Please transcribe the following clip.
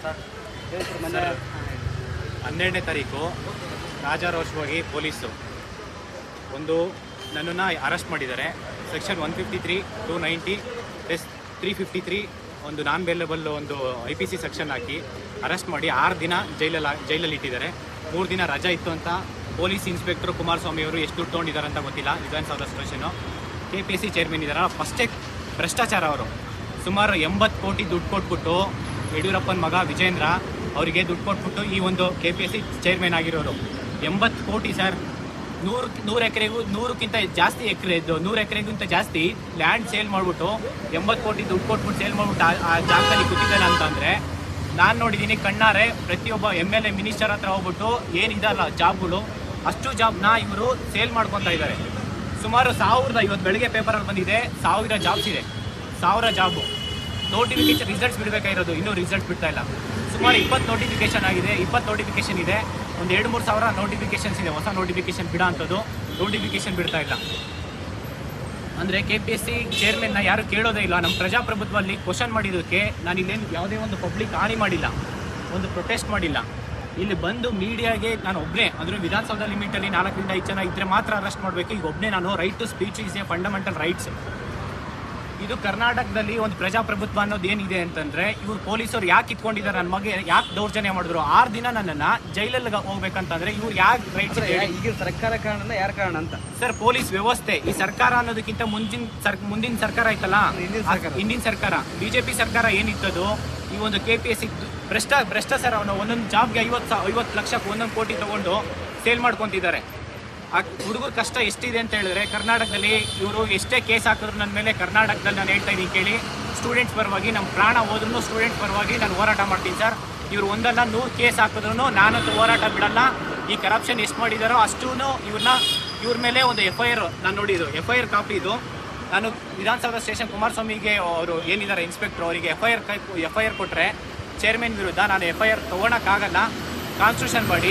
12ನೇ ತಾರೀಕು ರಾಜಾರೋಷವಾಗಿ ಪೊಲೀಸು ಒಂದು ನನ್ನನ್ನು ಅರೆಸ್ಟ್ ಮಾಡಿದ್ದಾರೆ. ಸೆಕ್ಷನ್ 153, 290 ಪ್ಲಸ್ 353 ಒಂದು ನಾನ್ ಬೇಲೇಬಲ್ ಒಂದು IPC ಸೆಕ್ಷನ್ ಹಾಕಿ ಅರೆಸ್ಟ್ ಮಾಡಿ 6 ದಿನ ಜೈಲಲ್ಲಿ ಇಟ್ಟಿದ್ದಾರೆ. 3 ದಿನ ರಜಾ ಇತ್ತು ಅಂತ ಪೊಲೀಸ್ ಇನ್ಸ್ಪೆಕ್ಟರ್ ಕುಮಾರಸ್ವಾಮಿ ಅವರು ಎಷ್ಟು ದುಡ್ಡು ತೊಗೊಂಡಿದ್ದಾರೆ ಅಂತ ಗೊತ್ತಿಲ್ಲ. ವಿಧಾನಸೌಧ ಸ್ಟೇಷನು KPSC ಚೇರ್ಮನ್ ಇದ್ದಾರೆ. ಫಸ್ಟೇ ಭ್ರಷ್ಟಾಚಾರ. ಅವರು ಸುಮಾರು 80 ಕೋಟಿ ದುಡ್ಡು ಕೊಟ್ಬಿಟ್ಟು ಯಡಿಯೂರಪ್ಪನ ಮಗ ವಿಜೇಂದ್ರ ಅವರಿಗೆ ದುಡ್ಡು ಕೊಟ್ಬಿಟ್ಟು ಈ ಒಂದು KPSC ಚೇರ್ಮನ್ ಆಗಿರೋರು. 80 ಕೋಟಿ ಸರ್. 100 ಎಕರೆಗೂ 100ಕ್ಕಿಂತ ಜಾಸ್ತಿ ಎಕರೆ ಇದ್ದು 100 ಎಕರೆಗಿಂತ ಜಾಸ್ತಿ ಲ್ಯಾಂಡ್ ಸೇಲ್ ಮಾಡಿಬಿಟ್ಟು 80 ಕೋಟಿ ದುಡ್ಡು ಕೊಟ್ಬಿಟ್ಟು ಸೇಲ್ ಮಾಡಿಬಿಟ್ಟು ಆ ಜಾಗದಲ್ಲಿ ಕೂತಿದ್ದಾನೆ ಅಂತಂದರೆ ನಾನು ನೋಡಿದ್ದೀನಿ ಕಣ್ಣಾರೆ. ಪ್ರತಿಯೊಬ್ಬ MLA ಮಿನಿಸ್ಟರ್ ಹತ್ರ ಹೋಗ್ಬಿಟ್ಟು ಏನಿದಲ್ಲ ಜಾಬ್ಗಳು ಅಷ್ಟು ಜಾಬ್ನ ಇವರು ಸೇಲ್ ಮಾಡ್ಕೊತಾ ಇದ್ದಾರೆ. ಸುಮಾರು 1000 ಇವತ್ತು ಬೆಳಗ್ಗೆ ಪೇಪರಲ್ಲಿ ಬಂದಿದೆ 1000 ಜಾಬ್ಸ್ ಇದೆ. 1000 ಜಾಬು ನೋಟಿಫಿಕೇಶನ್ ರಿಸಲ್ಟ್ಸ್ ಬಿಡಬೇಕಾಗಿರೋದು, ಇನ್ನೂ ರಿಸಲ್ಟ್ಸ್ ಬಿಡ್ತಾ ಇಲ್ಲ. ಸುಮಾರು 20 ನೋಟಿಫಿಕೇಶನ್ ಆಗಿದೆ. 20 ನೋಟಿಫಿಕೇಶನ್ ಇದೆ. ಒಂದು 2-3 ಸಾವಿರ ನೋಟಿಫಿಕೇಶನ್ಸ್ ಇದೆ. ಹೊಸ ನೋಟಿಫಿಕೇಶನ್ ಬಿಡೋ ಅಂಥದ್ದು ನೋಟಿಫಿಕೇಶನ್ ಬಿಡ್ತಾ ಇಲ್ಲ. ಅಂದರೆ KPSC ಚೇರ್ಮನ್ನ ಯಾರು ಕೇಳೋದೇ ಇಲ್ಲ. ನಮ್ಮ ಪ್ರಜಾಪ್ರಭುತ್ವದಲ್ಲಿ ಕ್ವಶನ್ ಮಾಡಿದ್ದಕ್ಕೆ ನಾನು ಇಲ್ಲೇನು ಯಾವುದೇ ಒಂದು ಪಬ್ಲಿಕ್ ಹಾನಿ ಮಾಡಿಲ್ಲ, ಒಂದು ಪ್ರೊಟೆಸ್ಟ್ ಮಾಡಿಲ್ಲ. ಇಲ್ಲಿ ಬಂದು ಮೀಡಿಯಾಗೆ ನಾನು ಒಬ್ಬನೇ, ಅಂದರೆ ವಿಧಾನಸೌಧ ಲಿಮಿಟಲ್ಲಿ 4ರಿಂದ 5 ಜನ ಇದ್ದರೆ ಮಾತ್ರ ಅರೆಸ್ಟ್ ಮಾಡಬೇಕು. ಈಗ ಒಬ್ಬನೇ ನಾನು. Right to speech is a fundamental rights. ಇದು ಕರ್ನಾಟಕದಲ್ಲಿ ಒಂದು ಪ್ರಜಾಪ್ರಭುತ್ವ ಅನ್ನೋದು ಏನಿದೆ ಅಂತಂದರೆ ಇವ್ರು ಪೊಲೀಸರು ಯಾಕೆ ಇಟ್ಕೊಂಡಿದ್ದಾರೆ, ನನ್ನ ಬಗ್ಗೆ ಯಾಕೆ ದೌರ್ಜನ್ಯ ಮಾಡಿದ್ರು. 6 ದಿನ ನನ್ನನ್ನು ಜೈಲಲ್ಲಿ ಹೋಗ್ಬೇಕಂತಂದರೆ ಇವ್ರು ಯಾಕೆ ರೈಟ್ಸ್? ಈಗ ಸರ್ಕಾರ ಕಾರಣ ಯಾರ ಕಾರಣ ಅಂತ ಸರ್, ಪೊಲೀಸ್ ವ್ಯವಸ್ಥೆ. ಈ ಸರ್ಕಾರ ಅನ್ನೋದಕ್ಕಿಂತ ಮುಂದಿನ ಸರ್ಕಾರ ಐತಲ್ಲ, ಹಿಂದಿನ ಸರ್ಕಾರ BJP ಸರ್ಕಾರ ಏನಿತ್ತದು ಈ ಒಂದು KPSC ಭ್ರಷ್ಟ ಸರ್. ಅವನು ಒಂದೊಂದು ಜಾಬ್ಗೆ 50 ಲಕ್ಷಕ್ಕೆ 1 ಕೋಟಿ ತೊಗೊಂಡು ಸೇಲ್ ಮಾಡ್ಕೊತಿದ್ದಾರೆ. ಆ ಹುಡುಗರ ಕಷ್ಟ ಎಷ್ಟಿದೆ ಅಂತ ಹೇಳಿದ್ರೆ ಕರ್ನಾಟಕದಲ್ಲಿ ಇವರು ಎಷ್ಟೇ ಕೇಸ್ ಹಾಕಿದ್ರು ನನ್ನ ಮೇಲೆ ಕರ್ನಾಟಕದಲ್ಲಿ ನಾನು ಹೇಳ್ತಾ ಇದ್ದೀನಿ ಕೇಳಿ. ಸ್ಟೂಡೆಂಟ್ಸ್ ಪರವಾಗಿ ನಮ್ಮ ಪ್ರಾಣ ಹೋದ್ರೂ ಸ್ಟೂಡೆಂಟ್ಸ್ ಪರವಾಗಿ ನಾನು ಹೋರಾಟ ಮಾಡ್ತೀನಿ ಸರ್. ಇವರು ಒಂದಲ್ಲ 100 ಕೇಸ್ ಹಾಕಿದ್ರು ನಾನಂತೂ ಹೋರಾಟ ಬಿಡಲ್ಲ. ಈ ಕರಪ್ಷನ್ ಎಷ್ಟು ಮಾಡಿದಾರೋ ಅಷ್ಟೂ ಇವ್ರ ಮೇಲೆ ಒಂದು FIR ನಾನು ನೋಡಿದ್ದು. FIR ಕಾಪಿ ಇದು. ನಾನು ವಿಧಾನಸೌಧ ಸ್ಟೇಷನ್ ಕುಮಾರಸ್ವಾಮಿಗೆ ಅವರು ಏನಿದ್ದಾರೆ ಇನ್ಸ್ಪೆಕ್ಟರ್, ಅವರಿಗೆ FIR ಕೊಟ್ಟರೆ ಚೇರ್ಮನ್ ವಿರುದ್ಧ ನಾನು FIR ತೊಗೊಳಕ್ಕಾಗಲ್ಲ. ಕಾನ್ಸ್ಟಿಟ್ಯೂಷನ್ ಮಾಡಿ